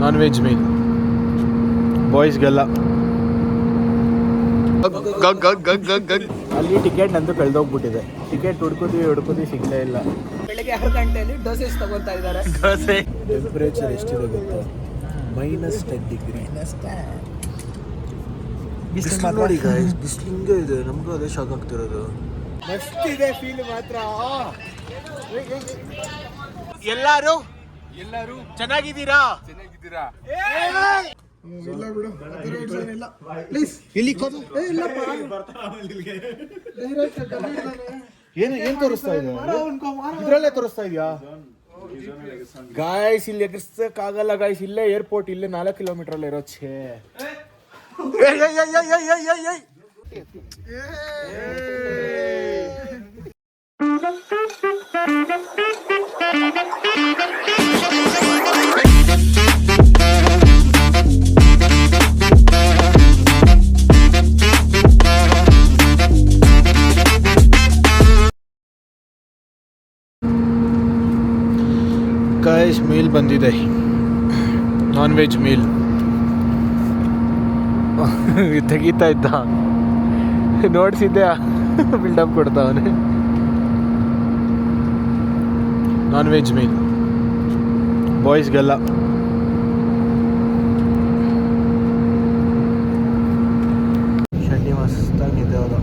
ನಾನ್ veg meal ಬಾಯ್ಸ್ಗೆಲ್ಲ. ಅಲ್ಲಿ ticket ನಂದು ಕಳೆದೋಗ್ಬಿಟ್ಟಿದೆ. Ticket ಹುಡ್ಕೋದು ಸಿಗ್ತಾ ಇಲ್ಲ. ಬೆಳಿಗ್ಗೆ 6 ಗಂಟೆಯಲ್ಲಿ ಡೋಸೇಜ್ ತಗೊಳ್ತಾ ಇದ್ದಾರೆ. ಟೆಂಪರೇಚರ್ ಎಷ್ಟಿದೆ ಗೊತ್ತಾ? -10 ಡಿಗ್ರಿ. ಬಿಸಿಲು ನೋಡಿ ಗಾಯ್ಸ್, ಬಿಸಿಲು ಹಿಂಗೆ ಇದೆ. ನಮಗೂ ಅದೇ ಶಾಕ್ ಆಗ್ತಿರೋದು. ಮಸ್ತ್ ಇದೆ ಫೀಲ್ ಮಾತ್ರ. ಎಲ್ಲರೂ ಚೆನ್ನಾಗಿದ್ದೀರಾ? ಇಲ್ಲ ಬಿಡು, ಪ್ಲೀಸ್ ಇಲ್ಲಿ ಏನ್ ತೋರಿಸ್ತಾ ಇದೆ? ಇದ್ರಲ್ಲೇ ತೋರಿಸ್ತಾ ಇದೆಯಾ ಗಾಯ್ಸ್? ಇಲ್ಲಿ ಎಗರ್ಸಕ್ಕಾಗಲ್ಲ ಗಾಯ್ಸ್. ಇಲ್ಲೇ ಏರ್ಪೋರ್ಟ್, ಇಲ್ಲೇ 4 ಕಿಲೋಮೀಟರ್ ಅಲ್ಲೇ ಇರೋ. ಛೇ ಗಾಯ್ಸ್, ಮೀಲ್ ಬಂದಿದೆ. ನಾನ್ ವೆಜ್ ಮೀಲ್ ತೆಗೀತಾ ಇದ್ದ, ನೋಡ್ಸಿದ್ದೆ. ಬಿಲ್ಡಪ್ ಕೊಡ್ತಾವನೆ. ನಾನ್ ವೆಜ್ ಮೀಲ್ ಬಾಯ್ಸ್ಗೆಲ್ಲ. ಚಟ್ನಿ ಮಸ್ತಾಗಿದೆ ಅದು.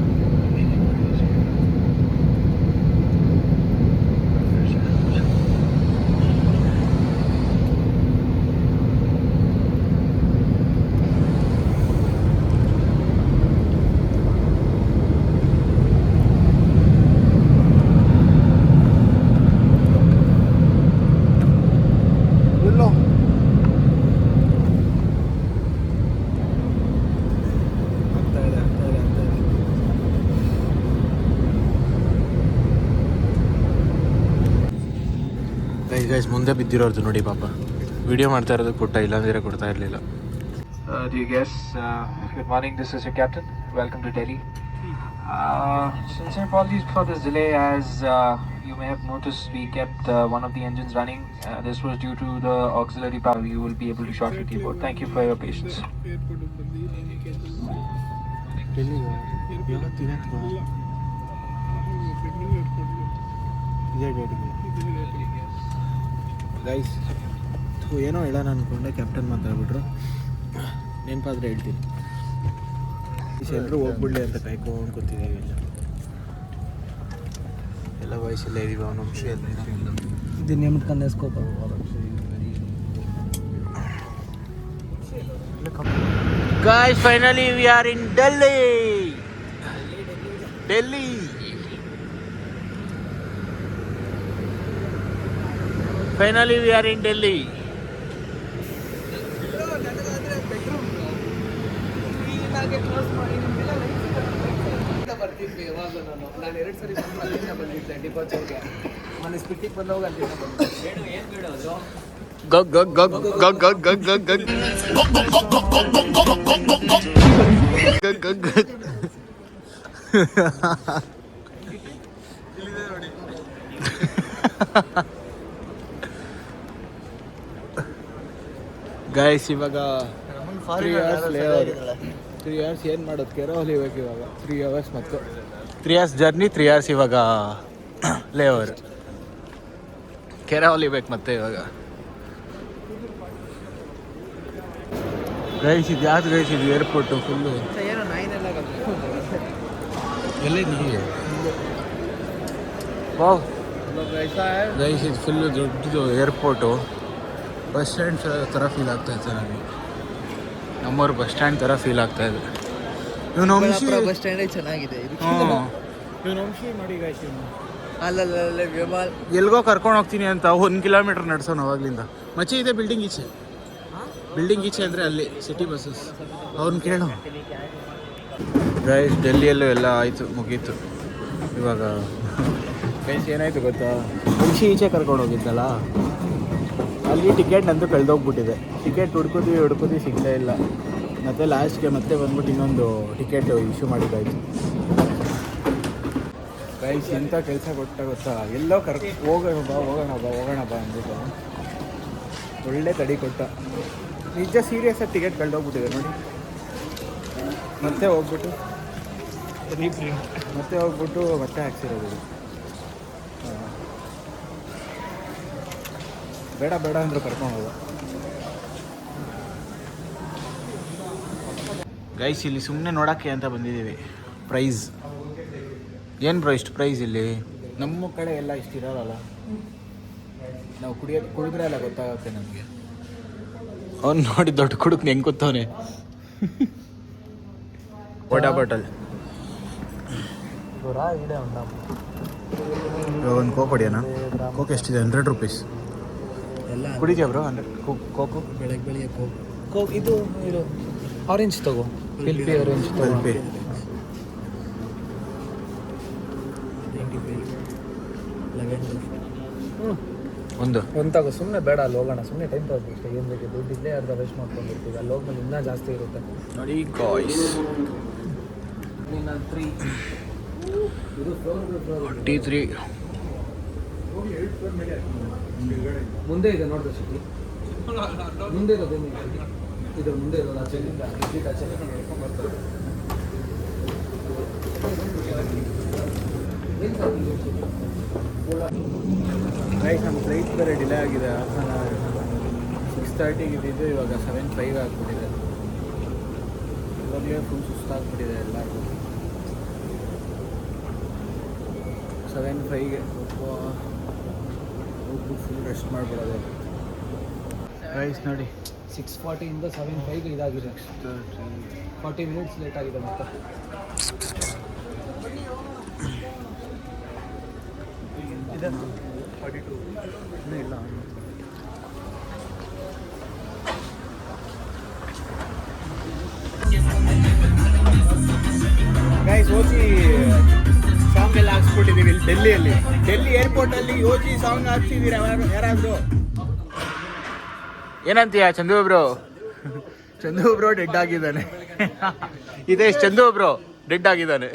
ಗೈಸ್ ಮುಂದೆ ಬಿದ್ದಿರೋದು ನೋಡಿ ಪಾಪ. ವಿಡಿಯೋ ಮಾಡ್ತಾ ಇರೋದು ಕೊಟ್ಟ, ಇಲ್ಲಾಂದ್ರೆ ಕೊಡ್ತಾ ಇರಲಿಲ್ಲ. Good morning, this is your captain. Welcome to Delhi. Sincere apologies for this delay, as you may have noticed we kept one of the engines running. This was due to the auxiliary power. You will be able to shortly keyboard. Thank you for your patience. Guys, ಏನೋ ಹೇಳೋಣ ಅಂದ್ಕೊಂಡೆ, captain ಮಾತಾಡ್ಬಿಟ್ರು. ನೆನಪಾದ್ರೆ ಹೇಳ್ತೀನಿ. ಎಲ್ಲರೂ ಹೋಗ್ಬಿಡ್ಲಿ ಅಂತ ಕಾಯ್ಕೊಂಡು ಕೂತಿದ್ದೀವಿ. ಎಲ್ಲ ವಯಸ್ಸಲ್ಲೇ ಇದೀವಿ. ಅವನ ಅಂಶ ಇದು ನೇಮಕಂದ scope. Guys, finally we are in Delhi. Finally we are in Delhi. ಬರ್ತಿದ್ವಿ ಯಾವಾಗ. ನಾನು 2 ಸರಿ ಬಂದಿದ್ದೆ ಡಿಪಾರ್ಚರ್ಗೆ. ಮನೆ ಸ್ಪಿಟ್ಟಿಗೆ ಬಂದವಾಗ ಅಲ್ಲಿಂದ ಗೈಸ್, ಇವಾಗ 3 hours ಏನು ಮಾಡೋದು? ಕೆರೋಲಿ ಇವಾಗ 3 hours ಮತ್ತು 3 hours ಜರ್ನಿ, 3 hours ಇವಾಗ ಲೇವರ್. ಕೆರೆ ಹೊಲಿಬೇಕು ಮತ್ತೆ ಇವಾಗ. ಗೈಸ್, ಇದು ಯಾವ್ದು ಗೈಸ್? ಇದು ಏರ್ಪೋರ್ಟು ಫುಲ್ಲು. ಏನೋ 9 ಎಲ್ಲ ಎಲ್ಲಿದ್ದೀವಿ? ವಾವ್ ಗೈಸ್, ಇದು ಫುಲ್ಲು ದೊಡ್ಡದು ಏರ್ಪೋರ್ಟು. ಬಸ್ ಸ್ಟ್ಯಾಂಡ್ ಥರ ಫೀಲ್ ಆಗ್ತಾ ಇತ್ತು ನನಗೆ. ನಮ್ಮೂರು ಬಸ್ ಸ್ಟ್ಯಾಂಡ್ ಥರ ಫೀಲ್ ಆಗ್ತಾ ಇದೆ. ಇವನು ಬಸ್ ಸ್ಟ್ಯಾಂಡೇ ಚೆನ್ನಾಗಿದೆ. ಇವನು ವಂಶಿ ಮಾಡಿ ಗೈಸ್. ಅಲ್ಲಲ್ಲ ವಿಮಾಲ್ ಎಲ್ಗೋ ಕರ್ಕೊಂಡು ಹೋಗ್ತೀನಿ ಅಂತ 1 ಕಿಲೋಮೀಟರ್ ನಡ್ಸೋನು ಅವಾಗಲಿಂದ. ಮಚ್ಚೆ ಇದೆ ಬಿಲ್ಡಿಂಗ್ ಈಚೆ. ಬಿಲ್ಡಿಂಗ್ ಈಚೆ ಅಂದರೆ ಅಲ್ಲಿ ಸಿಟಿ ಬಸ್ಸಸ್. ಅವ್ನು ಕೇಳು ಗೈಸ್. ಡೆಲ್ಲಿಯಲ್ಲೂ ಎಲ್ಲ ಆಯಿತು, ಮುಗೀತು. ಇವಾಗ ಗೈಸ್ ಏನಾಯಿತು ಗೊತ್ತಾ? ವಂಶಿ ಈಚೆ ಕರ್ಕೊಂಡು ಹೋಗಿದ್ದಲ್ಲ, ಅಲ್ಲಿ ಟಿಕೆಟ್ ನಂದು ಕಳೆದೋಗ್ಬಿಟ್ಟಿದೆ. ಟಿಕೆಟ್ ಹುಡ್ಕೋದು ಸಿಗ್ತಾ ಇಲ್ಲ. ಮತ್ತು ಲಾಸ್ಟ್ಗೆ ಮತ್ತೆ ಬಂದ್ಬಿಟ್ಟು ಇನ್ನೊಂದು ಟಿಕೆಟ್ ಇಶ್ಯೂ ಮಾಡಿದ್ದಾಯಿತು. ಗೈಸ್, ಎಂಥ ಕೆಲಸ ಕೊಟ್ಟ ಗೊತ್ತಾ? ಎಲ್ಲೋ ಹೋಗೋಣ ಬಾ ಅಂದ್ಬಿಟ್ಟು ಒಳ್ಳೆ ತಡಿ ಕೊಟ್ಟ. ನಿಜ ಸೀರಿಯಸ್ಸಾಗಿ ಟಿಕೆಟ್ ಕಳೆದೋಗ್ಬಿಟ್ಟಿದೆ ನೋಡಿ. ಮತ್ತೆ ಹೋಗ್ಬಿಟ್ಟು ಮತ್ತೆ ಹಾಕ್ಸಿರೋದು. ಬೇಡ ಅಂದರೂ ಕರ್ಕೊಂಡು ಹೋದ. ಗೈಸ್ ಇಲ್ಲಿ ಸುಮ್ಮನೆ ನೋಡೋಕ್ಕೆ ಅಂತ ಬಂದಿದ್ದೀವಿ. ಪ್ರೈಸ್ ಏನು ಬ್ರೋ ಇಷ್ಟು ಪ್ರೈಸ್ ಇಲ್ಲಿ? ನಮ್ಮ ಕಡೆ ಎಲ್ಲ ಇಷ್ಟು ಇರೋಲ್ಲ. ನಾವು ಕುಡಿದ್ರೆ ಎಲ್ಲ ಗೊತ್ತಾಗುತ್ತೆ ನಮಗೆ. ಅವ್ನು ನೋಡಿ ದೊಡ್ಡ ಕುಡುಕ್ ಹೆಂಗೆ ಗೊತ್ತವನೆ. ವಾಟರ್ ಬಾಟಲ್ ಒಂದು ಕೋಕ್ ಹೊಡಿಯೋಣ. ಕೋಕ್ ಎಷ್ಟಿದೆ? 100 ರೂಪೀಸ್. ಎಲ್ಲ ಕುಡಿದ್ಯಾ ಬ್ರೋ? 100 ಕೋಕು ಬೆಳಗ್ಗೆ ಕೋಕ್. ಇದು ಆರೆಂಜ್ ತಗೋ. ಪಿಲ್ಪಿ ಆರೆಂಜ್ ಪಿಲ್ಪಿ ಒಂದು ತಗೋ. ಸುಮ್ಮನೆ ಬೇಡ, ಅಲ್ಲಿ ಹೋಗೋಣ. ಸುಮ್ಮನೆ ಟೈಮ್ ಪಾಸ್ ಅಷ್ಟೇ. ಏನು ಬೇಕು ದುಡ್ಡು ಇಲ್ಲೇ ಅರ್ಧ ವೇಸ್ಟ್ ಮಾಡ್ಕೊಂಡಿರ್ತೀವಿ. ಅಲ್ಲಿ ಹೋಗ್ಮೇಲೆ ಇನ್ನೂ ಜಾಸ್ತಿ ಇರುತ್ತೆ ನೋಡಿ. ಗಾಯ್ಸ್ T3 ಮುಂದೆ ಇದೆ ನೋಡ್ರಿ ಸಿಟಿ. ಮುಂದೆ ಇರೋದು ಇದು ಮುಂದೆ ಇರೋದು ಆಚೆ ಬರ್ತಾರೆ. ಗೈಸ್ ನಮ್ಮ ಫ್ಲೈಟ್ ಬೇರೆ ಡಿಲೇ ಆಗಿದೆ. 6:30 ಇದ್ದಿದ್ದು ಇವಾಗ 7:05 ಆಗ್ಬಿಟ್ಟಿದೆ. ಇವಾಗಲೇ ಫುಲ್ ಸುಸ್ತಾಗ್ಬಿಟ್ಟಿದೆ ಎಲ್ಲರಿಗೂ. 7:05ಗೆ ಹೋಗ್ಬಿಟ್ಟು ಫುಲ್ ರೆಸ್ಟ್ ಮಾಡಿಬಿಡೋದು. ಗೈಸ್ ನೋಡಿ 6:40ಇಂದ 7:05ಗೆ ಇದಾಗಿದೆ. 40 ಮಿನಿಟ್ಸ್ ಲೇಟ್ ಆಗಿದೆ ಮತ್ತೆ. ಇದನ್ನು 42 ಇನ್ನೂ ಇಲ್ಲ. ಗೈಸ್ ಓಜಿ ಸಾಂಗ್ ಎಲ್ಲ ಹಾಕ್ಸ್ಬಿಟ್ಟಿದ್ದೀವಿ ಇಲ್ಲಿ ಡೆಲ್ಲಿಯಲ್ಲಿ. ಡೆಲ್ಲಿ ಏರ್ಪೋರ್ಟಲ್ಲಿ ಓಜಿ ಸಾಂಗ್ ಹಾಕ್ಸಿದ್ದೀರ ಯಾರಾದರೂ? ಏನಂತೀಯ Chandu bro? Chandu bro dead ಆಗಿದ್ದಾನೆ. ಇದೇ ಚಂದು ಬ್ರೋ ಡೆಡ್ ಆಗಿದ್ದಾನೆ.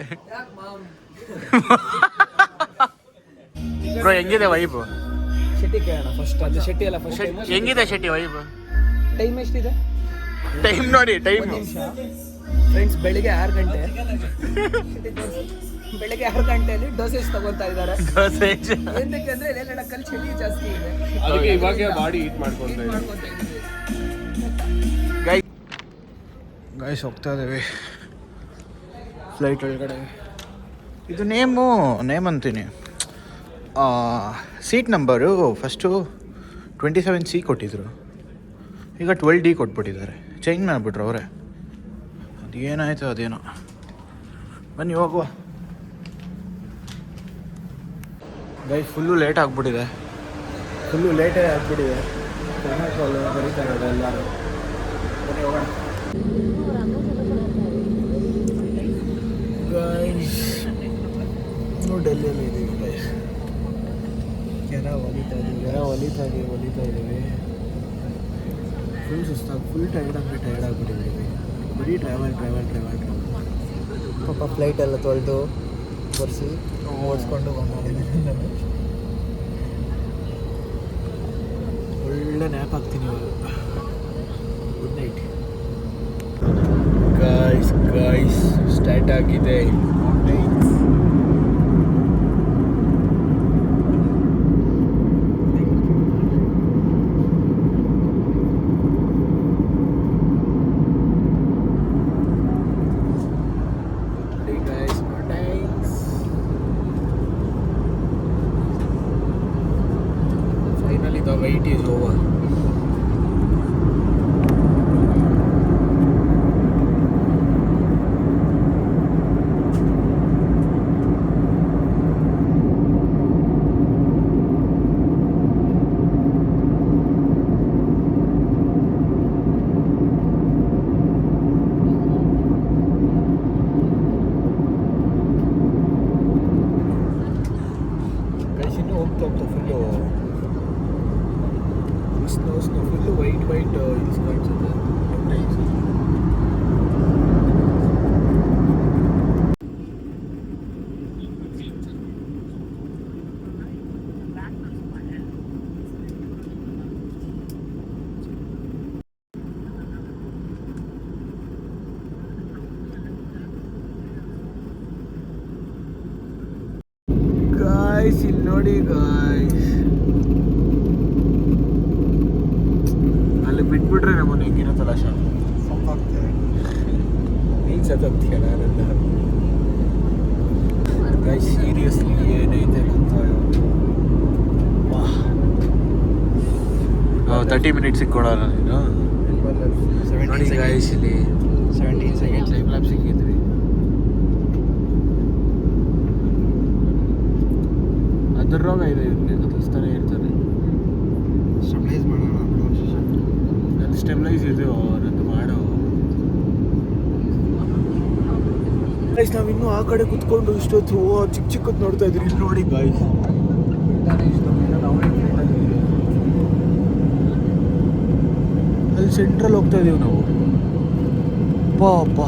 ಬ್ರೋ ಹೆಂಗಿದೆ ವೈಬ್? ಶೆಟ್ಟಿ ಕೇಳೋಣ ಫಸ್ಟ್. ಅದು ಶೆಟ್ಟಿ ಅಲ್ಲ ಫಸ್ಟ್. ಹೆಂಗಿದೆ ಶೆಟ್ಟಿ ವೈಬ್? ಟೈಮ್ ಎಷ್ಟಿದೆ? ಟೈಮ್ ನೋಡಿ. ಟೈಮ್ ಫ್ರೆಂಡ್ಸ್ ಬೆಳಿಗ್ಗೆ 6 ಗಂಟೆ. ಬೆಳಿಗ್ಗೆ 6 ಗಂಟೆಯಲ್ಲಿ ಡೋಸೇಜ್ ತಗೊಳ್ತಾ ಇದ್ದಾರೆ. ಡೋಸೇಜ್ ಏನಕ್ಕೆ ಅಂದ್ರೆ ಲಡಾಖಲ್ಲಿ ಚಳಿ ಜಾಸ್ತಿ ಇದೆ. ಅದಕ್ಕೆ ಇವಾಗ ಬಾಡಿ ಹೀಟ್ ಮಾಡ್ಕೊಳ್ತಾ ಇದ್ದೀವಿ. ಗೈಸ್ ಹೋಗ್ತಾ ಇದ್ದೀವಿ ಫ್ಲೈಟ್ ಒಳಗಡೆ. ಇದು ನೇಮ್ ಅಂತೀನಿ. ಸೀಟ್ ನಂಬರು ಫಸ್ಟು 27C ಕೊಟ್ಟಿದ್ರು, ಈಗ 12D ಕೊಟ್ಬಿಟ್ಟಿದ್ದಾರೆ. ಚೇಂಜ್ ಮಾಡಿಬಿಟ್ರು ಅವರೇ. ಅದು ಏನಾಯಿತು ಅದೇನೋ. ಬನ್ನಿ ಹೋಗುವ. ಗೈಸ್ ಫುಲ್ಲು ಲೇಟ್ ಆಗಿಬಿಟ್ಟಿದೆ. ಬರೀತಾರೆ ಎಲ್ಲರೂ. ಬನ್ನಿ ಹೋಗೋಣ. ಗೈಸ್ ಡೆಲ್ಲಿಯಲ್ಲಿ ಇದ್ದೀವಿ ಗೈಸ್. ಕೆರ ಹೊಲಿತಾ ಇದ್ದೀವಿ. ಫುಲ್ ಸುಸ್ತಾಗಿ ಫುಲ್ ಟೈರ್ಡ್ ಆಗಿಬಿಟ್ಟಿದ್ದೀವಿ. ಬರೀ ಟ್ರಾವೆಲ್. ಪಾಪ ಫ್ಲೈಟ್ ಎಲ್ಲ ತೊಳೆದು ಒರೆಸಿ ಓಡಿಸ್ಕೊಂಡು ಬಂದಿದ್ದೀನಿ. ಒಳ್ಳೆ ನ್ಯಾಪ್ ಹಾಕ್ತೀನಿ ಇವಾಗ. Good night guys. ಸ್ಟಾರ್ಟ್ ಆಗಿದೆ the wait is over. Guys ಇಲ್ಲಿ ನೋಡಿ ಗಾಯ್ಸ್, ಅಲ್ಲಿ ಬಿಟ್ಬಿಟ್ರೆ ನಮ್ಮನ್ನು ಹೆಂಗಿರುತ್ತಲ್ಲ ಶಾಪ್ ನೀನು ಸತ್ತೋಗ್ತೀಯ ನಾನೆಲ್ಲ. ಗಾಯ್ಸ್ ಸೀರಿಯಸ್ಲಿ ಏನೈತೆ ಗೊತ್ತಾ 30 ಮಿನಿಟ್ಸ್ ಸಿಕ್ಕೊಡಲ್ಲ ನೀನು. ನೋಡಿ ಗಾಯ್ಸ್ ಇಲ್ಲಿ 17 ಸೆಕೆಂಡ್ಸ್ ಟೈಮ್ ಲ್ಯಾಪ್ ಸಿಕ್ಕಿದ್ವಿ. ಅದ್ರ ರೋಗ ಇದೆ ಇವ್ರಿಗೆ, ಕಲಿಸ್ತಾನೆ ಇರ್ತಾರೆ. ಸ್ಟೆಬಿಲೈಸ್ ಮಾಡೋಣ. ನಂದು ಸ್ಟೆಬಿಲೈಸ್ ಇದೆ, ನಂದು ಮಾಡೋ ಗೈಸ್. ನಾವು ಇನ್ನೂ ಆ ಕಡೆ ಕುತ್ಕೊಂಡು ಇಷ್ಟೊತ್ತು ಚಿಕ್ಕ ಚಿಕ್ಕದ್ ನೋಡ್ತಾ ಇದ್ರಿ. ಇಲ್ಲಿ ನೋಡಿ ಗಾಯ್ಸ್, ಅಲ್ಲಿ ಸೆಂಟ್ರಲ್ ಹೋಗ್ತಾ ಇದೀವಿ ನಾವು. ಪಾಪ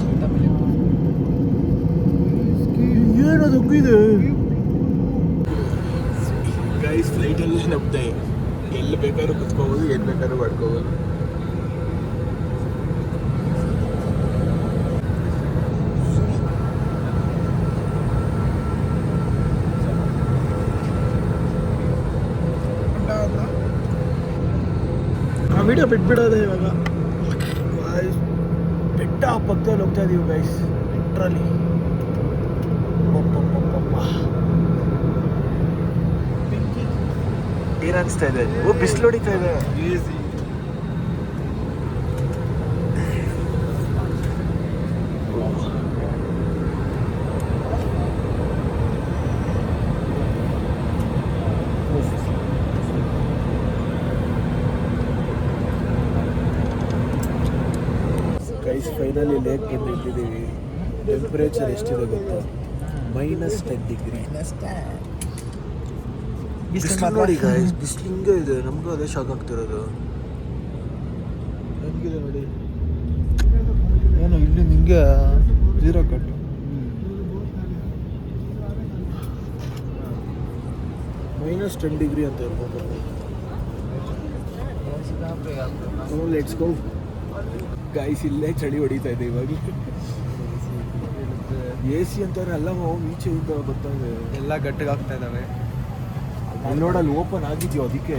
ಏನದು ಇದೆ ಗೈಸ್. ಫ್ಲೈಟಲ್ಲಿ ನಮ್ದೆ ಎಲ್ಲಿ ಬೇಕಾದ್ರೂ ಕುತ್ಕೋಬೋದು, ಏನು ಬೇಕಾದ್ರೂ ಮಾಡ್ಕೋಬೋದು. ಆ ವಿಡಿಯೋ ಬಿಟ್ಬಿಡೋದೆ ಇವಾಗ. ಬೆಟ್ಟ ಪಕ್ಕದಲ್ಲಿ ಹೋಗ್ತಾ ಇದೀವಿ ಗೈಸ್, ಲಿಟ್ರಲಿ. ಏನ್ ಅನಿಸ್ತಾ ಇದೆ? ಬಿಸಿಲು ಹೊಡಿತಾ ಇದೆ. ಗೈಸ್ ಫೈನಲಿ ಲೇಕ್ ಬಂದು ನಿಂತಿದ್ದೀವಿ. ಟೆಂಪ್ರೇಚರ್ ಎಷ್ಟಿದೆ ಗೊತ್ತಾ? -10 ಡಿಗ್ರಿ. ಬಿಸಿಲು ನೋಡಿ ಗಾಯ್ಸ್, ಬಿಸಿಲು ಹಿಂಗೆ ಇದೆ. ನಮಗೂ ಅದೇ ಶಾಕ್ ಆಗ್ತಿರೋದು. ಹೆಂಗಿದೆ ನೋಡಿ, ಏನು ಇಲ್ಲಿ ನಿಂಗೆ 0 ಕಟ್ಟು. -10 ಡಿಗ್ರಿ ಅಂತ ಇರ್ಬೋದು. Let's go guys. ಇಲ್ಲೇ ಚಳಿ ಹೊಡಿತಾ ಇದೆ ಇವಾಗ. AC ಅಂತಾರೆ ಎಲ್ಲ ಈಚೆಯಿಂದ ಬರ್ತಾ ಇದೆ. ಎಲ್ಲ ಗಟ್ಟಿಗಾಗ್ತಾ ಇದ್ದಾವೆ. ಅಲ್ಲಿ ನೋಡಲ್ಲಿ ಓಪನ್ ಆಗಿದ್ಯೋ ಅದಕ್ಕೆ.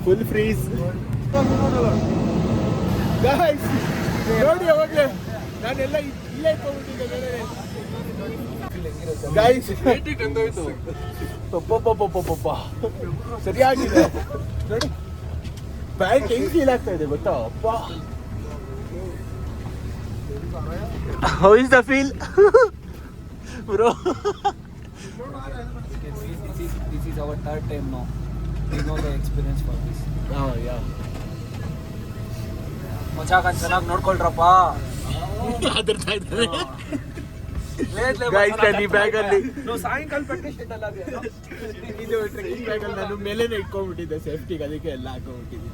Full freeze guys. ನೋಡಿ ಅವಾಗಲೇ ನಾನೆಲ್ಲ ಇಲ್ಲೇ ಇಟ್ಕೊಂಡ್ಬಿಟ್ಟಿದ್ದೆ ಗಾಯ್ಸ್. ಸರಿಯಾಗಿದೆ ನೋಡಿ. ಪ್ಯಾಂಟ್ ಹೆಂಗ್ ಫೀಲ್ ಆಗ್ತಾ ಇದೆ ಗೊತ್ತಾ? ಅಪ್ಪ, how is the feel bro? This is our third time now. We know the experience for this. Yeah. ಮಜಾಗ ಚೆನ್ನಾಗಿ ನೋಡ್ಕೊಳ್ರಪ್ಪ. ಅದರ್ತಾ ಇದ್ದಾರೆ ಗಾಯ್ಸ್. ನಾನು ಈ ಬ್ಯಾಗಲ್ಲಿ ಸಾಯಂಕಾಲ ಪ್ರೆಗ್ನೆಂಟ್ ಅಲ್ಲ ಇದು ಟ್ರೆಕ್ಕಿಂಗ್ ಬ್ಯಾಗಲ್ಲಿ ನಾನು ಮೇಲೇನೆ ಇಟ್ಕೊಂಡ್ಬಿಟ್ಟಿದ್ದೆ ಸೇಫ್ಟಿಗೆ, ಅದಕ್ಕೆ ಎಲ್ಲ ಹಾಕೊಂಡ್ಬಿಟ್ಟಿದ್ದೀನಿ.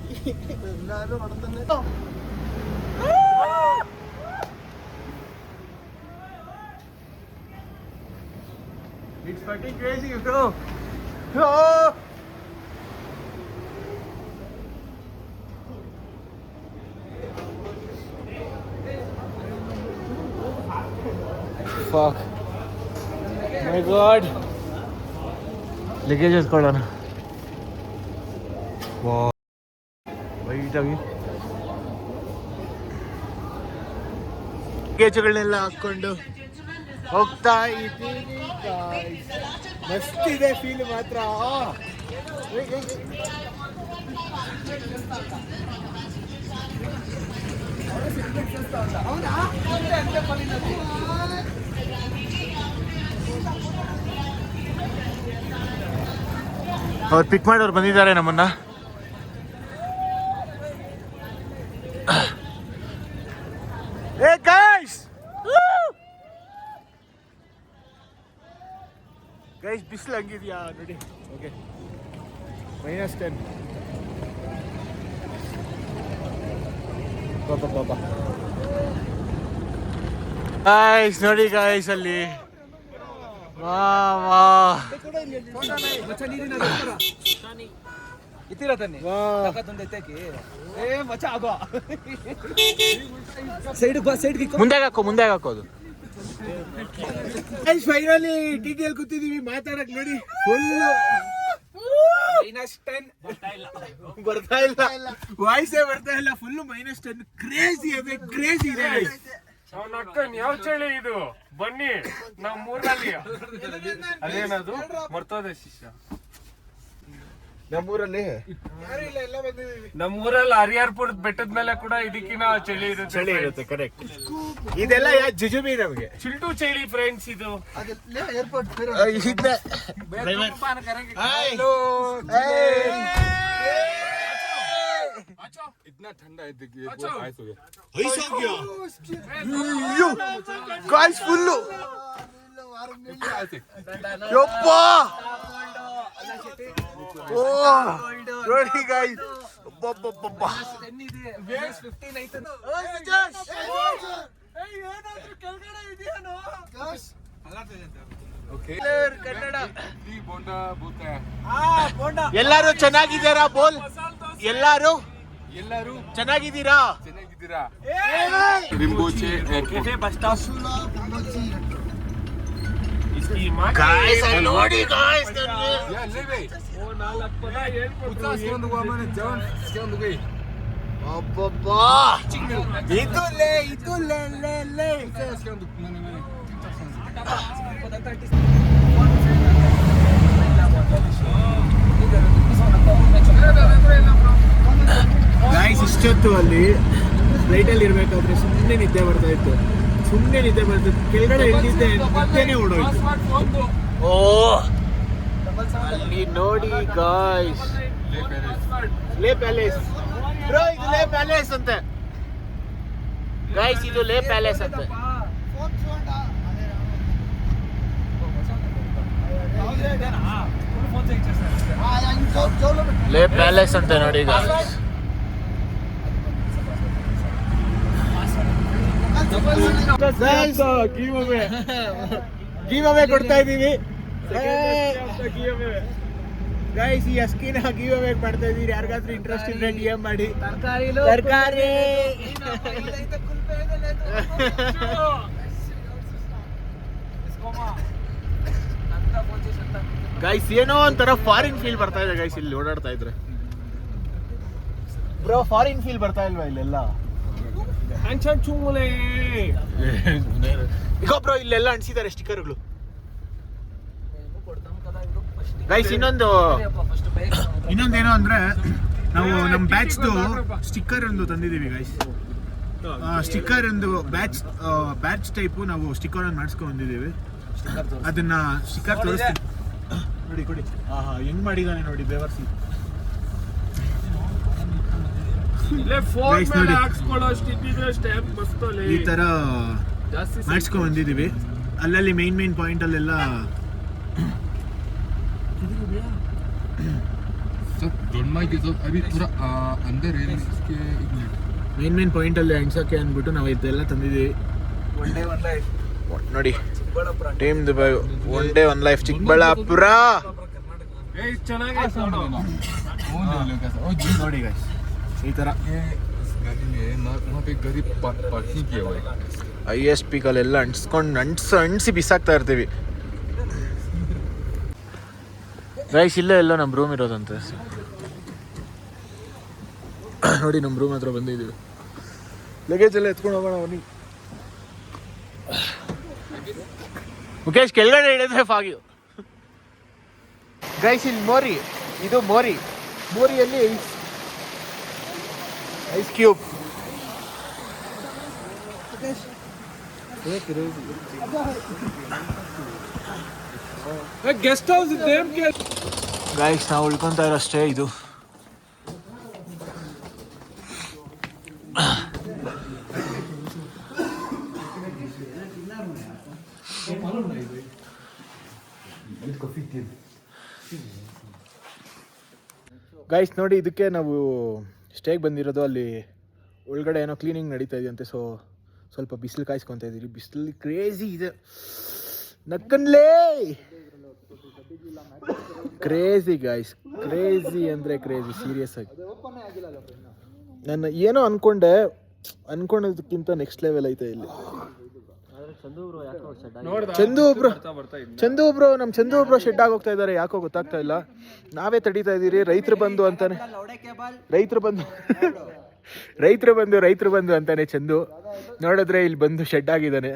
It's fucking crazy, bro. Oh! Fuck. My God. Luggage ಕೊಡೋಣ. Wow. Wait ಆಗಿ ಲಗೇಜ್ಗಳನ್ನೆಲ್ಲ ಹಾಕೊಂಡು ಹೋಗ್ತಾ ಇದ್ದೀನಿ ಗಾಯ್ಸ್. ಮಸ್ತ್ ಇದೆ ಫೀಲ್ ಮಾತ್ರ. ಅವ್ರು ಪಿಕ್ ಮಾಡೋರು ಬಂದಿದ್ದಾರೆ ನಮ್ಮನ್ನ. ಏ ಗೈಸ್, ಗೈಸ್ ಬಿಸಿಲು ಹಂಗಿದ್ಯಾ ನೋಡಿ. ಓಕೆ, -10. ಪಾಪ ಗಾಯ್ಸ್ ನೋಡಿ ಗಾಯ್ಸ್ ಅಲ್ಲಿ. ವಾ ಇತ್ತಿರ ತನ್ನಿ ತಾಕತ್ತೊಂದು ಎತ್ತಕ್ಕೆ ಏ ಮಚ್ಚ ಆಗೋ ಸೈಡ್ ಬಾ ಸೈಡ್ ಮುಂದೆ ಹಾಕೋದು. ಫೈನಲಿ ಟಿಟಿಎಲ್ ಕೂತಿದೀವಿ ಮಾತಾಡಕ್ ನೋಡಿ ಫುಲ್ ಬರ್ತಾ ಇಲ್ಲ ವಾಯ್ಸೇ ಬರ್ತಾ ಇಲ್ಲ ಫುಲ್ -10 ಕ್ರೇಜಿ ಇದೆ ಕ್ರೇಜಿ ಇದೆ ಯಾವ ಚಳಿ ಇದು ಬನ್ನಿ ನಮ್ಮೂರಲ್ಲಿ ಅದೇನದು ಮರ್ತೋದೆ ಶಿಷ್ಯ ನಮ್ಮೂರಲ್ಲಿ ನಮ್ಮೂರಲ್ಲಿ ಹರಿಹರ್ಪುರದ ಬೆಟ್ಟದ ಮೇಲೆ ಕೂಡ ಇದಕ್ಕಿನ ಚಳಿ ಇರುತ್ತೆ ಕರೆಕ್ಟ್. ಇದೆಲ್ಲ ಜುಜುಬಿ ನಮಗೆ ಚಿಲ್ಟು ಚಳಿ ಫ್ರೆಂಡ್ಸ್ ಇದು इतना ठंडा है आइस हो गया ಗಾಯ್ಸ್ ಫುಲ್ಲು ಯಪ್ಪ ಓ ನೋಡಿ ಗಾಯ್ಸ್ ಎಲ್ಲಾರು ಚೆನ್ನಾಗಿದ್ದೀರಾ ಬೋಲ್ ಎಲ್ಲಾರು ಚೆನ್ನಾಗಿದ್ದೀರಾ रिम्बोचे ನೋಡಿ ಗಾಯ್ಸ್ ಅಬ್ಬಬ್ಬಾ ಇದು ಲೇ ಗಾಯ್ಸ್ ಇಷ್ಟೊತ್ತು ಅಲ್ಲಿ ಫ್ಲೈಟಲ್ಲಿ ಇರ್ಬೇಕಾದ್ರೆ ಸುಮ್ಮನೆ ನಿದ್ದೆ ಬರ್ತಾ ಇತ್ತು ಕೆಳಗಡೆ ಇಳಿದಿದ್ದೆ ನಿದ್ದೆನೇ ಓಡೋಯ್ತು. ಓ ಅಲ್ಲಿ ನೋಡಿ ಗಾಯ್ಸ್ ಲೇ ಪ್ಯಾಲೇಸ್ ಬ್ರೋ ಇದು ಲೇ ಪ್ಯಾಲೇಸ್ ಅಂತೆ ಗಾಯ್ಸ್ ಇದು ಲೇ ಪ್ಯಾಲೇಸ್ ಅಂತೆ ಲೇ ಪ್ಯಾಲೇಸ್ ಅಂತೆ ನೋಡಿ ಗಾಯ್ಸ್ ಗಿವ್ ಅವೇ ಕೊಡ್ತಾ ಇದೀವಿ ಗೈಸ್ ಈ ಅಸ್ಕಿನ ಗಿವ್ ಅವೇ ಮಾಡ್ತಾ ಇದೀವಿ ಯಾರಿಗಾದ್ರೂ ಇಂಟ್ರೆಸ್ಟ್ ಇದ್ರೆ DM ಮಾಡಿ ತರಕಾರಿ ಗೈಸ್ ಏನೋ ಒಂಥರ ಫಾರಿನ್ ಫೀಲ್ ಬರ್ತಾ ಇದೆ ಗೈಸ್ ಇಲ್ಲಿ ಓಡಾಡ್ತಾ ಇದ್ರೆ ಬ್ರೋ ಫಾರಿನ್ ಫೀಲ್ ಬರ್ತಾ ಇಲ್ವಾ ಇಲ್ಲೆಲ್ಲ ಈಗ ಬ್ರೋ ಇಲ್ಲೆಲ್ಲ ಅಂಟಿಸಿದ್ದಾರೆ ಸ್ಟಿಕ್ಕರ್ಗಳು ಗೈಸ್ ಇನ್ನೊಂದೇನೋ ಅಂದ್ರೆ ನಾವು ನಮ್ಮ ಬ್ಯಾಚ್ದು ಸ್ಟಿಕ್ಕರ್ ಒಂದು ತಂದಿದ್ದೀವಿ ಗೈಸ್ ಸ್ಟಿಕ್ಕರ್ ಒಂದು ಬ್ಯಾಚ್ ಟೈಪು ನಾವು ಸ್ಟಿಕ್ಕರ್ ಒಂದು ಮಾಡಿಸ್ಕೊಂಡು ಬಂದಿದ್ದೀವಿ ಅದನ್ನ ಸ್ಟಿಕ್ಕರ್ ತೋರಿಸ್ತೀನಿ ನೋಡಿ ಕೊಡಿ ಹೆಂಗ್ ಮಾಡಿದಾನೆ ನೋಡಿ ಬೇವರ್ಸಿ ಈ ತರ ಮಾಡಿಸ್ಕೊಂಡ್ ಬಂದಿದೀವಿ ಅಲ್ಲಲ್ಲಿ ಮೇನ್ ಪಾಯಿಂಟ್ ಅಲ್ಲೆಲ್ಲ अभी थोड़ा अंदर है इसके ಮೇನ್ ಪಾಯಿಂಟ್ ಅಲ್ಲಿ ಅಣ್ಸಕ್ಕೆ ಅಂದ್ಬಿಟ್ಟು ನಾವು ಇದೆಲ್ಲ ತಂದಿದ್ದೀವಿ ನೋಡಿ team Dubai one day one life Chikkaballapur ನೋಡಿ ಗೈಸ್ ಈ ತರ वहाँ पे गरीब पार्किंग किया हुआ है ISP ಕಲ್ಲೆಲ್ಲ ಅಂಟಿಸಿ ಬಿಸಾಕ್ತಾ ಇರ್ತೀವಿ ಗೈಸ್ ಇಲ್ಲೇ ಎಲ್ಲ ನಮ್ಮ ರೂಮ್ ಇರೋದಂತೆ ನೋಡಿ ನಮ್ಮ ರೂಮ್ ಹತ್ರ ಬಂದಿದ್ದೀವಿ ಲಗೇಜ್ ಎಲ್ಲ ಎತ್ಕೊಂಡು ಹೋಗೋಣ ಬನ್ನಿ ಮುಖೇಶ್ ಕೆಳಗಡೆ ಹಿಡಿದ್ರೆ ಫಾಗಿ ಗೈಸ್ ಇಲ್ಲಿ ಮೋರಿಯಲ್ಲಿ ಐಸ್ ಕ್ಯೂಬ್ ಗೆಸ್ಟ್ ಹೌಸ್ ಇದೆ ಗೈಸ್ ನಾವು ಉಳ್ಕೊಂತ ಇರೋ ಸ್ಟೇ ಇದು ಗೈಸ್ ನೋಡಿ ಇದಕ್ಕೆ ನಾವು ಸ್ಟೇಗೆ ಬಂದಿರೋದು ಅಲ್ಲಿ ಒಳಗಡೆ ಏನೋ ಕ್ಲೀನಿಂಗ್ ನಡೀತಾ ಇದೆಯಂತೆ ಸೊ ಸ್ವಲ್ಪ ಬಿಸಿಲು ಕಾಯಿಸ್ಕೊತಾ ಇದ್ದೀರಿ ಬಿಸಿಲು ಕ್ರೇಜಿ ಇದೆ ನಕ್ಕನ್ಲೇ ಕ್ರೇಜಿ ಗೈಸ್ ಕ್ರೇಜಿ ಅಂದರೆ ಕ್ರೇಜಿ, ಸೀರಿಯಸ್ ಆಗಿ. ನಾನು ಏನೋ ಅನ್ಕೊಂಡೋದಕ್ಕಿಂತ ನೆಕ್ಸ್ಟ್ ಲೆವೆಲ್ ಐತೆ ಇಲ್ಲಿ. ಚಂದು ಬ್ರೋ ನಮ್ಮ ಚಂದು ಬ್ರೋ ಶೆಡ್ ಆಗೋಗ್ತಾ ಇದ್ದಾರೆ, ಯಾಕೋ ಗೊತ್ತಾಗ್ತಾ ಇಲ್ಲ. ನಾವೇ ತಡೀತಾ ಇದ್ದೀರಿ. ರೈತರು ಬಂದು ಅಂತಾನೆ ಚಂದು. ನೋಡಿದ್ರೆ ಇಲ್ಲಿ ಬಂದು ಶೆಡ್ ಆಗಿದ್ದಾನೆ.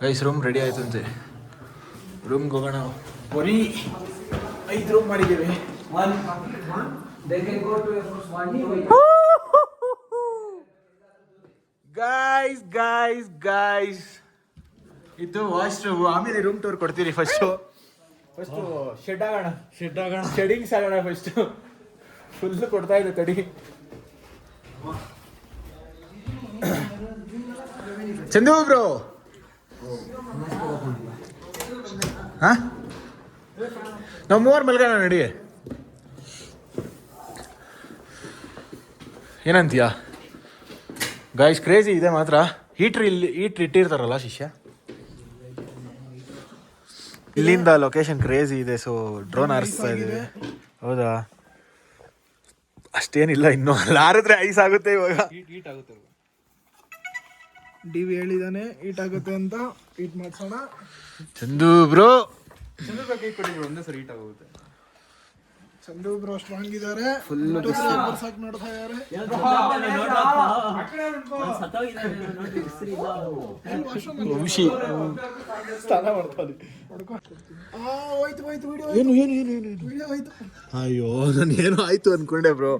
ಗೈಸ್ ರೂಮ್ ರೆಡಿ ಆಯ್ತಂತೆ. ರೂಮ್ಗೆ ಹೋಗೋಣ. ಬರೀ 5 ರೂಮ್ ಮಾಡಿದ್ದೀವಿ. ಗಾಯ್ಸ್ ಇದು ವಾಶ್ರೂಮ್, ಆಮೇಲೆ ರೂಮ್ ಟೂರ್ ಕೊಡ್ತೀರಿ. ಫಸ್ಟು ಶೆಡ್ ಆಗೋಣ, ಶೆಡಿಂಗ್ಸ್ ಆಗೋಣ. ಫಸ್ಟು ಫುಲ್ ಕೊಡ್ತಾ ಇದೆ ತಡಿ. ಚಂದು ಬ್ರೋ ನಾವು 3 ಮಲ್ಗೋಣ ನಡಿ. ಏನಂತೀಯ ಗಾಯ್ಸ್? ಕ್ರೇಜಿ ಇದೆ ಮಾತ್ರ. ಹೀಟ್ರ್ ಇಟ್ಟಿರ್ತಾರಲ್ಲ ಶಿಷ್ಯ. ಇಲ್ಲಿಂದ ಲೊಕೇಶನ್ ಕ್ರೇಜಿ ಇದೆ. ಸೊ ಡ್ರೋನ್ ಹಾರಿಸ್ತಾ ಇದ್ದೀವಿ. ಹೌದಾ? ಅಷ್ಟೇನಿಲ್ಲ, ಇನ್ನು ಹಾರಿದ್ರೆ ಐಸ್ ಆಗುತ್ತೆ. ಇವಾಗ ಹೀಟ್ ಆಗುತ್ತೆ. ಡಿವಿ ಹೇಳಿದಾನೆ ಹೀಟ್ ಆಗುತ್ತೆ ಅಂತ. ಹೀಟ್ ಮಾಡ್ಸೋಣ. ಚಂದು ಬ್ರೋ ಕೈ ಕೊಟ್ಟಿದ್ರು ಒಂದೇ ಸರಿ ಹೀಟ್ ಆಗುತ್ತೆ. ಚಂದು ಬ್ರೋ ಸ್ಟ್ರಾಂಗ್ ಇದ್ದಾರೆ. ಫುಲ್ ನೋಡ್ತಾ ಇದ್ದಾರೆ. ಸ್ನಾನ ಮಾಡ್ತಾರೆ. ಅಯ್ಯೋ ನಾನು ಏನೋ ಆಯ್ತು ಅನ್ಕೊಂಡೆ ಬ್ರೋ.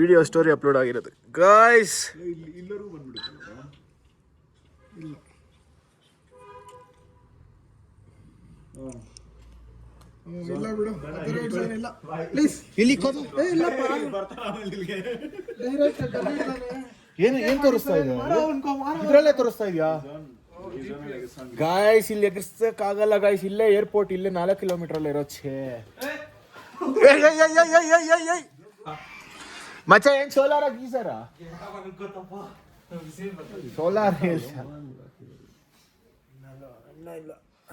ವಿಡಿಯೋ ಸ್ಟೋರಿ ಅಪ್ಲೋಡ್ ಆಗಿರೋದು ಗಾಯ್ಸ್. ಎಲ್ಲರೂ ಬಂದ್ಬಿಡುತ್ತೆ. ಇಲ್ಲ ಬಿಡು, ಪ್ಲೀಸ್. ಏನ್ ತೋರಿಸ್ತಾ ಇದೆ? ಇದ್ರಲ್ಲೇ ತೋರಿಸ್ತಾ ಇದೆಯಾ ಗಾಯ್ಸ್? ಇಲ್ಲಿ ಎಗರ್ಸಕ್ಕಾಗಲ್ಲ ಗಾಯ್ಸ್. ಇಲ್ಲೇ ಏರ್ಪೋರ್ಟ್, ಇಲ್ಲೇ 4 ಕಿಲೋಮೀಟರ್ ಅಲ್ಲೇ ಇರೋ. ಮಚ್ಚ ಏನ್ ಸೋಲಾರ ಗೀಸರ? Solar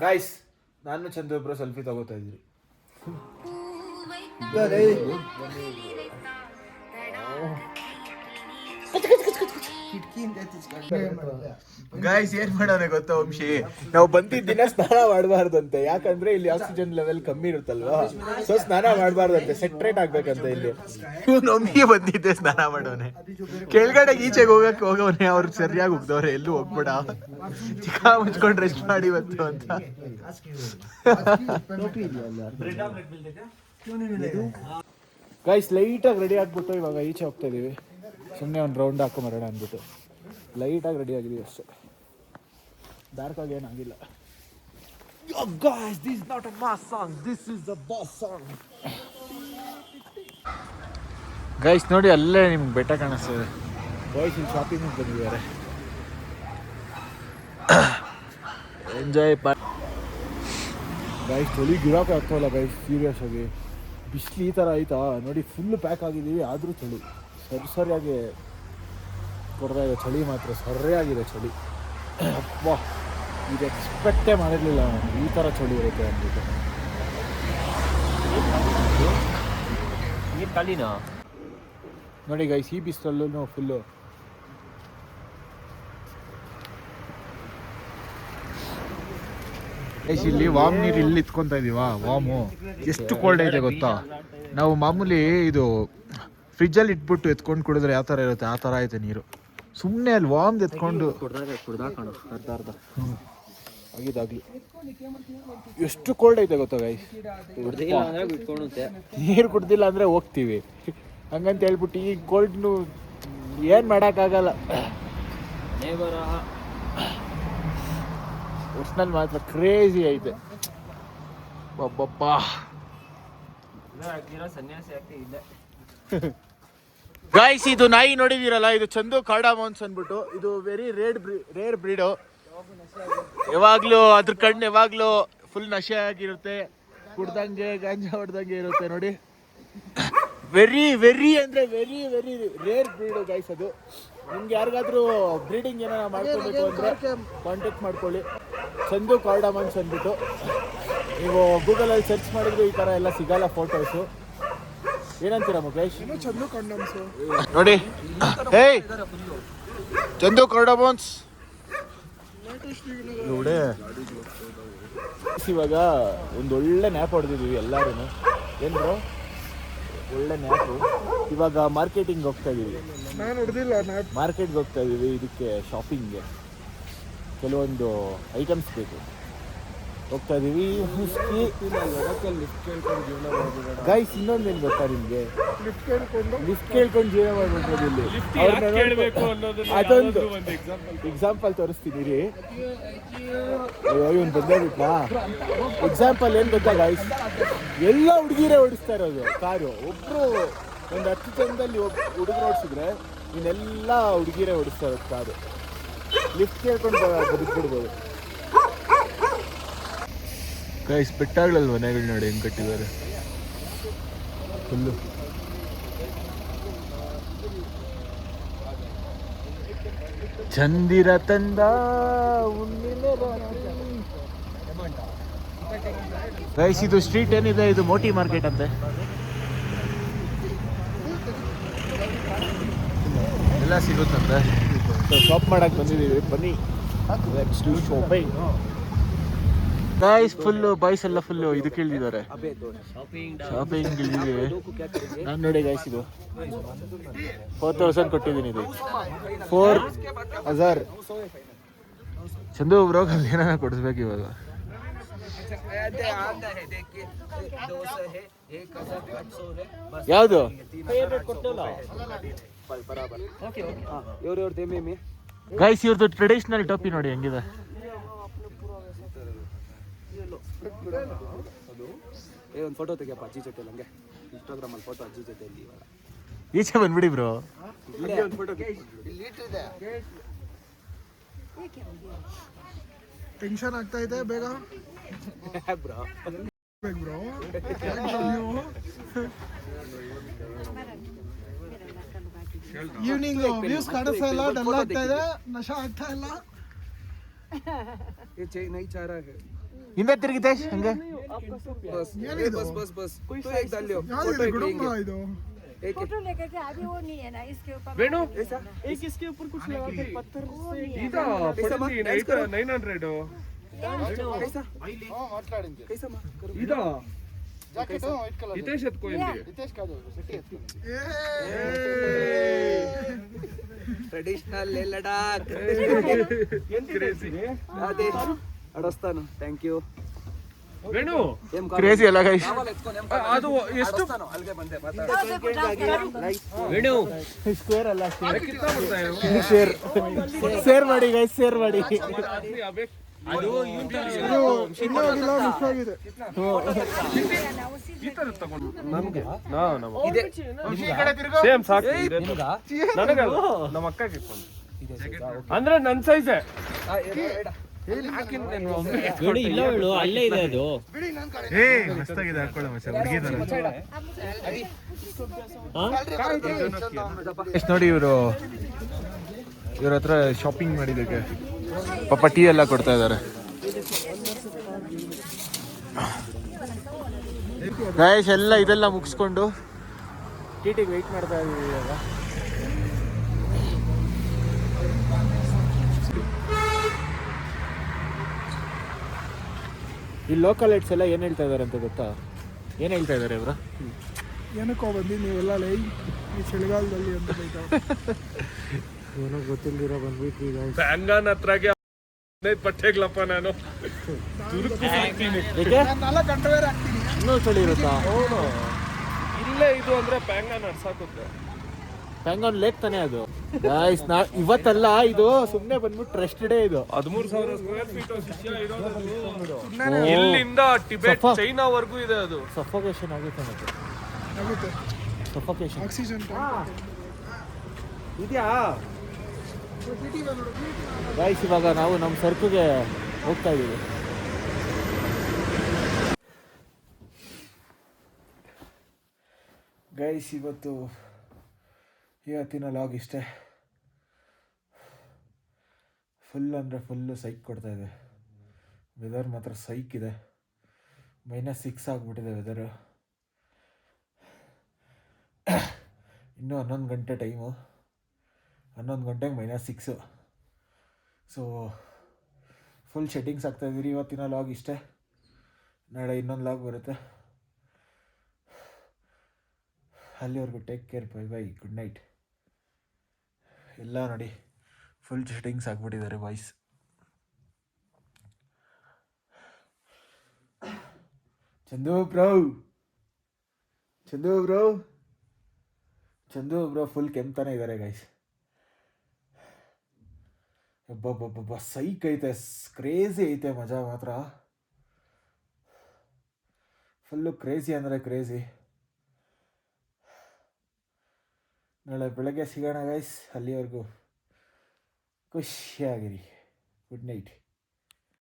guys. ನಾನು ಚಂದು ಒಬ್ರು ಸೆಲ್ಫಿ ತಗೋತಾ ಇದ್ರಿ. ಗಾಯ್ಸ್ ಏನ್ ಮಾಡೋಣ ಗೊತ್ತಾ ವಂಶಿ? ನಾವು ಬಂದಿದ್ದ ದಿನ ಸ್ನಾನ ಮಾಡಬಾರ್ದಂತೆ. ಯಾಕಂದ್ರೆ ಇಲ್ಲಿ ಆಕ್ಸಿಜನ್ ಲೆವೆಲ್ ಕಮ್ಮಿ ಇರುತ್ತಲ್ವಾ, ಸೊ ಸ್ನಾನ ಮಾಡಬಾರ್ದಂತೆ. ಸೆಟ್ರೇಟ್ ಆಗ್ಬೇಕಂತ ಇಲ್ಲಿ. ನಮ್ಗೆ ಬಂದಿದ್ದೆ ಸ್ನಾನ ಮಾಡೋನೆ. ಕೆಳಗಡೆ ಈಚೆಗೆ ಹೋಗವನೆ. ಅವ್ರು ಸರಿಯಾಗಿ ಹೋಗ್ದವ್ರೆ. ಎಲ್ಲೂ ಹೋಗ್ಬೇಡ, ಚಿಕ್ಕ ಮುಚ್ಕೊಂಡು ರೆಸ್ಟ್ ಮಾಡಿ ಬಂತು ಅಂತ. ಗೈಸ್ ಲೈಟಾಗಿ ರೆಡಿ ಆಗ್ಬಿಟ್ಟು ಇವಾಗ ಈಚೆ ಹೋಗ್ತಾ ಇದೀವಿ. ಸುಮ್ಮನೆ ಒಂದು ರೌಂಡ್ ಹಾಕೊಂಬರೋಣ ಅಂದ್ಬಿಟ್ಟು ಲೈಟಾಗಿ ರೆಡಿ ಆಗಿದ್ದೀವಿ ಅಷ್ಟೇ. ಡಾರ್ಕ್ ಆಗಿ ಏನಾಗಿಲ್ಲ. Guys, this is not a mass song. This is a boss song. Guys ನೋಡಿ ಅಲ್ಲೇ ನಿಮ್ಗೆ ಬೆಟ್ಟ ಕಾಣಿಸ್ತದೆ. ಬಾಯ್ಸ್ ಇಲ್ಲಿ ಶಾಪಿಂಗ್ ಬಂದಿದ್ದಾರೆ. Enjoy guys. ಚಳಿ ಗಿರಾಕಿ ಆಗ್ತಾವಲ್ಲ ಗೈಸ್, ಸೀರಿಯಸ್ ಆಗಿ. ಬಿಸಿಲು ಈ ಥರ ಆಯ್ತಾ ನೋಡಿ. ಫುಲ್ ಪ್ಯಾಕ್ ಆಗಿದ್ದೀವಿ, ಆದರೂ ಚಳಿ ಸರಿಯಾಗಿ ಕೊಡ್ತಾ ಇದೆ. ಚಳಿ ಮಾತ್ರ ಸರಿಯಾಗಿದೆ ಚಳಿ. ಅಪ್ಪ ಇದು ಎಕ್ಸ್ಪೆಕ್ಟೇ ಮಾಡಿರಲಿಲ್ಲ ನಾನು, ಈ ಥರ ಚಳಿ ಇರುತ್ತೆ ಅಂದ್ಬಿಟ್ಟು. ನೋಡಿ ಗೈಸ್, ಈ ಬಿಸಿಲಲ್ಲೂ ಫುಲ್ಲು ಗೈಸ್ ಇಲ್ಲಿ ವಾಮ್ ನೀರು ಇಲ್ಲಿ ಇತ್ಕೊತಾ ಇದೀವಾ. ವಾಮು ಎಷ್ಟು ಕೋಲ್ಡ್ ಐತೆ ಗೊತ್ತಾ? ನಾವು ಮಾಮೂಲಿ ಇದು ಫ್ರಿಜ್ಜಲ್ಲಿ ಇಟ್ಬಿಟ್ಟು ಎತ್ಕೊಂಡು ಕುಡಿದ್ರೆ ಯಾವ ಥರ ಇರುತ್ತೆ ಆ ಥರ ಐತೆ ನೀರು. ಸುಮ್ಮನೆ ಅಲ್ಲಿ ವಾಮ್ದು ಎತ್ಕೊಂಡು ಆಗಿದ್ದಾಗಲಿ. ಎಷ್ಟು ಕೋಲ್ಡ್ ಐತೆ ಗೊತ್ತಾ ಗೈಸ್? ನೀರು ಕುಡ್ದಿಲ್ಲ ಅಂದರೆ ಹೋಗ್ತೀವಿ ಹಂಗಂತ ಹೇಳ್ಬಿಟ್ಟು ಈ ಕೋಲ್ಡ್ನು ಏನು ಮಾಡೋಕ್ಕಾಗಲ್ಲ. ಒಟ್ನಲ್ಲಿ ಮಾತ್ರ ಕ್ರೇಜಿ ಐತೆ. ಒಬ್ಬಪ್ಪ ಗಾಯ್ಸ್, ಇದು ನಾಯಿ ನೋಡಿದಿರಲ್ಲ, ಇದು ಚಂದು ಕಾರ್ಡಾಮನ್ಸ್ ಅಂದ್ಬಿಟ್ಟು. ಇದು ವೆರಿ ರೇರ್ ಬ್ರೀಡು. ಯಾವಾಗಲೂ ಅದ್ರ ಕಣ್ಣು ಯಾವಾಗಲೂ ಫುಲ್ ನಶೆ ಆಗಿರುತ್ತೆ, ಕುಡ್ದಂಗೆ ಗಾಂಜಾ ಹೊಡ್ದಂಗೆ ಇರುತ್ತೆ ನೋಡಿ. ವೆರಿ ಅಂದರೆ ವೆರಿ ರೇರ್ ಬ್ರೀಡು ಗೈಸ್ ಅದು. ನಿಮ್ಗೆ ಯಾರಿಗಾದ್ರೂ ಬ್ರೀಡಿಂಗ್ ಏನಾರ ಮಾಡ್ಕೋಬೇಕು ಅಂದರೆ ಕಾಂಟ್ಯಾಕ್ಟ್ ಮಾಡ್ಕೊಳ್ಳಿ. ಚಂದು ಕಾರ್ಡಾಮನ್ಸ್ ಅಂದ್ಬಿಟ್ಟು. ನೀವು ಗೂಗಲಲ್ಲಿ ಸರ್ಚ್ ಮಾಡಿದ್ರೆ ಈ ಥರ ಎಲ್ಲ ಸಿಗಲ್ಲ ಫೋಟೋಸು. ಏನಂತೀರಾ ಮುಖೇಶ್? ನೋಡಿ, ಹೇಯ್ ಚಂದು ಕಾರ್ಡಮೋನ್ಸ್ ನೋಡೆ. ಇವಾಗ ಒಂದು ಒಳ್ಳೆ ನ್ಯಾಪ್ ಹೊಡೆದಿದ್ದೀವಿ ಎಲ್ಲರೂ. ಏನು ಬ್ರೋ, ಒಳ್ಳೆ ನ್ಯಾಪು. ಇವಾಗ ಮಾರ್ಕೆಟಿಂಗ್ ಹೋಗ್ತಾ ಇದ್ದೀವಿ. ನಾನು ಹೊಡೆದಿಲ್ಲ ಮಾರ್ಕೆಟ್ಗೆ ಹೋಗ್ತಾ ಇದ್ದೀವಿ, ಇದಕ್ಕೆ ಶಾಪಿಂಗ್ಗೆ ಕೆಲವೊಂದು ಐಟಮ್ಸ್ ಬೇಕು. ಹೋಗ್ತಾ ಇದ್ದೀವಿ. ಗೈಸ್ ಇನ್ನೊಂದೇನು ಗೊತ್ತಾ ನಿಮಗೆ? ಲಿಫ್ಟ್ ಕೇಳ್ಕೊಂಡು ಜೀವನ ಮಾಡ್ಬಿಟ್ಬೋದು ಇಲ್ಲಿ. ಅದೊಂದು ಎಕ್ಸಾಂಪಲ್ ತೋರಿಸ್ತೀನಿ ರೀ. ಇವನು ಬಂದೇಬಿಟ್ನಾ? ಎಕ್ಸಾಂಪಲ್ ಏನು ಗೊತ್ತಾ ಗೈಸ್? ಎಲ್ಲ ಹುಡುಗಿರೇ ಓಡಿಸ್ತಾ ಇರೋದು ಕಾರು. ಒಬ್ಬರು ಒಂದು 10 ಜನದಲ್ಲಿ ಹುಡುಗರು ಓಡಿಸಿದ್ರೆ ಇನ್ನೆಲ್ಲ ಹುಡುಗಿರೇ ಓಡಿಸ್ತಾ ಇರೋದು ಕಾರು. ಲಿಫ್ಟ್ ಕೇಳ್ಕೊಂಡು ಬದುಕ್ಬಿಡ್ಬೋದು. ಗೈಸ್ ಬೆಟ್ಟಗಳಲ್ಲಿ ಮನೆಗಳು ನೋಡಿ ಹೆಂಗೆ ಕಟ್ಟಿದ್ದಾರೆ ಫುಲ್ಲು. ಚಂದಿರ ತಂದ ಗೈಸ್ ಇದು ಸ್ಟ್ರೀಟ್ ಏನಿದೆ, ಇದು ಮೋಟಿ ಮಾರ್ಕೆಟ್ ಅಂತೆ. ಎಲ್ಲ ಸಿಗುತ್ತಂತೆ. ಶಾಪ್ ಮಾಡಕ್ಕೆ ಬಂದಿದ್ದೀವಿ, ಬನ್ನಿ ಶಾಪಿಂಗ್. ಗೈಸ್ ಫುಲ್ಲು ಬಾಯ್ಸ್ ಎಲ್ಲ ಫುಲ್ಲು ಇದಕ್ಕೆ ಇಳಿದಿದ್ದಾರೆ, ಶಾಪಿಂಗ್ ಇಳಿದಿದ್ದೀವಿ. ನಾನು ನೋಡಿ ಗೈಸ್ ಇದು 4000 ಕೊಟ್ಟಿದ್ದೀನಿ. ಇದು 4000. ಚಂದು ಬ್ರೋಗ್ ಅಲ್ಲಿ ಏನಾರ ಕೊಡಿಸ್ಬೇಕು ಇವಾಗ. ಯಾವುದು ಗೈಸ್? ಇವ್ರದ್ದು ಟ್ರೆಡಿಷನಲ್ ಟೋಪಿ ನೋಡಿ ಹೆಂಗಿದೆ. ಒಂದು ಫೋಟೋ ತೆಗಿಯಪ್ಪ ಅಜ್ಜಿ ಜೊತೆ. ನಂಗೆ ಇನ್ಸ್ಟಾಗ್ರಾಮಲ್ಲಿ ಫೋಟೋ ಅಜ್ಜಿ ಜೊತೆಯಲ್ಲಿ. ಈಚೆ ಬಂದ್ಬಿಡಿ ಬ್ರೋ. ಟೆನ್ಷನ್ ಆಗ್ತಾ ಇದೆ. ಬೇಗ ಬ್ರೋ ಬ್ರೋ. ಈವ್ನಿಂಗ್ ವ್ಯೂಸ್ ಕಾಣಿಸ್ತಾ ಇಲ್ಲ, ಡಲ್ ಆಗ್ತಾ ಇದೆ, ನಶಾ ಆಗ್ತಾ ಇಲ್ಲ. ನೈ ಚಾರ ಹಿಂದೆ ತಿರುಗಿದೆ ಹಂಗೆ. फोटो लेकर के अभी वो नहीं है ना, इसके ऊपर वेणु एक इसके ऊपर कुछ लगा के पत्थर वो नहीं है। इदा 900 कैसा कैसा मां करो इदा ಜಾಕೆಟ್ ವೈಟ್ ಕಲರ್. ಹಿತೇಶ್ ಎತ್ಕೊಂಡಿ. ಹಿತೇಶ್ ಕಾದು ಸಿಟಿ ಟ್ರೆಡಿಷನಲ್ ಲಡಾಖ್ ಅದೇ ಅಡಸ್ತಾನು. Thank you Venu. ಕ್ರೇಜಿ ಅಲ್ಲ ಗೈಸ್? ಅದು ಎಷ್ಟು ಅಲ್ಲಿಗೆ ಬಂದೆ ವೇಣು ಸ್ಕ್ವೇರ್ ಅಲ್ಲ, ಕಿತ್ತಾ ಬರ್ತಾ ಇದೆ. ಶೇರ್ ಮಾಡಿ ಗೈಸ್, ಶೇರ್ ಮಾಡಿ. ಅದು ಈ ತರ ತಗೊಂಡು ನಮ್ಗೆ ಸೇಮ್ ಸಾಕು. ನನಗಲ್ಲ, ನಮ್ಮ ಅಕ್ಕಗೆ ಇಟ್ಕೊಂಡು. ಅಂದ್ರೆ ನನ್ನ ಸೈಜೆ. ಅಲ್ಲೇ ಇದೆ ಅದು. ಏ ಮಸ್ತಾಗಿದೆ, ಹಾಕೊಳ್ಳೋ ಮಚ್ಚ ಹುಡುಗಿದಾರೆ. ಎಷ್ಟು ನೋಡಿ ಇವ್ರ ಹತ್ರ ಶಾಪಿಂಗ್ ಮಾಡಿದ್ದಕ್ಕೆ ಪಾಪ ಟೀ ಎಲ್ಲ ಕೊಡ್ತಾ ಇದ್ದಾರೆ. ಗೈಸ್ ಎಲ್ಲ ಇದೆಲ್ಲ ಮುಗಿಸ್ಕೊಂಡು ಟಿಟಿಗೆ ವೆಯ್ಟ್ ಮಾಡ್ತಾ ಇದೀವಿ ಇವಾಗ. ಈ ಲೋಕಲ್ ಐಟ್ಸ್ ಎಲ್ಲ ಏನು ಹೇಳ್ತಾ ಇದ್ದಾರೆ ಅಂತ ಗೊತ್ತಾ? ಏನು ಹೇಳ್ತಾ ಇದ್ದಾರೆ ಇವರು? ಏನಕ್ಕೋ ಬಂದು ನೀವೆಲ್ಲ ಲೈ ಈ ಚಳಿಗಾಲದಲ್ಲಿ ಅಂತ ಬೈತಾವ. ಏನೋ ಗೊತ್ತಿಲ್ದಿರೋ ಬಂದ್ಬಿಟ್ರಿ ಈಗ. ಬ್ಯಾಂಗನ್ ಹತ್ರಗೆ 15 ಪಟ್ಟೆಗ್ಲಪ್ಪ ನಾನು. ನಾಲ್ಕು ಗಂಟೆ ಬೇರೆ ಆಗ್ತೀನಿ. ಇನ್ನೂ ಚಳಿ ಇರುತ್ತಾ? ಇಲ್ಲೇ ಇದು ಅಂದ್ರೆ ಬ್ಯಾಂಗನ್ ನಡ್ಸಾಕುತ್ತೆ. ಪ್ಯಾಂಗಾನ್ ಲೇಕ್ ತಾನೇ ಅದು. ಗೈಸ್ ಇವತ್ತಲ್ಲ, ಇದು ಸುಮ್ಮನೆ ಬಂದ್ಬಿಟ್ಟು ಟ್ರಸ್ಟ್ ಡೇ. ಇದು 13,000 ಸ್ಕ್ವೇರ್ ಫೀಟ್ ಶಿಷ್ಯ ಇರೋದು. ಇಲ್ಲಿಂದ ಟಿಬೆಟ್ ಚೈನಾವರೆಗೂ ಇದೆ ಅದು. ಸಫೋಕೇಶನ್ ಆಗುತ್ತೆ ಮತ್ತೆ. ಆಗುತ್ತೆ ಸಫೋಕೇಶನ್. ಆಕ್ಸಿಜನ್ ಇದೆಯಾ ಗೈಸ್? ಇವಾಗ ನಾವು ನಮ್ಮ ಸರ್ಕಿಗೆ ಹೋಗ್ತಾ ಇದ್ದೀವಿ. ಗೈಸ್ ಇವತ್ತಿನ ಲಾಗ್ ಇಷ್ಟೇ. ಫುಲ್ ಅಂದರೆ ಫುಲ್ಲು ಸೈಕ್ ಕೊಡ್ತಾ ಇದೆ. ವೆದರ್ ಮಾತ್ರ ಸೈಕ್ ಇದೆ. -6 ಆಗಿಬಿಟ್ಟಿದೆ ವೆದರು. ಇನ್ನೂ 11 ಗಂಟೆ ಟೈಮು. 11 ಗಂಟೆಗೆ -6. ಸೊ ಫುಲ್ ಶೆಟ್ಟಿಂಗ್ಸ್ ಆಗ್ತಾಯಿದ್ದೀರಿ. ಇವತ್ತಿನ ಲಾಗ್ ಇಷ್ಟೇ. ನಾಳೆ ಇನ್ನೊಂದು ಲಾಗ್ ಬರುತ್ತೆ. ಅಲ್ಲಿವರೆಗೂ take care. Bye good night. ಎಲ್ಲ ನೋಡಿ ಫುಲ್ ಶೆಟ್ಟಿಂಗ್ಸ್ ಆಗಿಬಿಟ್ಟಿದ್ದಾರೆ ವಾಯ್ಸ್. ಚಂದು ಬ್ರೋ ಫುಲ್ ಕೆಮ್ತಾನೆ ಇದ್ದಾರೆ ಗೈಸ್. ಒಬ್ಬೊಬ್ಬೊಬ್ಬ ಸೈಕ್ ಐತೆ, ಕ್ರೇಜಿ ಐತೆ ಮಜಾ ಮಾತ್ರ. ಫುಲ್ಲು ಕ್ರೇಜಿ ಅಂದರೆ ಕ್ರೇಜಿ. ನಾಳೆ ಬೆಳಗ್ಗೆ ಸಿಗೋಣ ಗೈಸ್. ಅಲ್ಲಿವರೆಗೂ ಖುಷಿಯಾಗಿರಿ. Good night.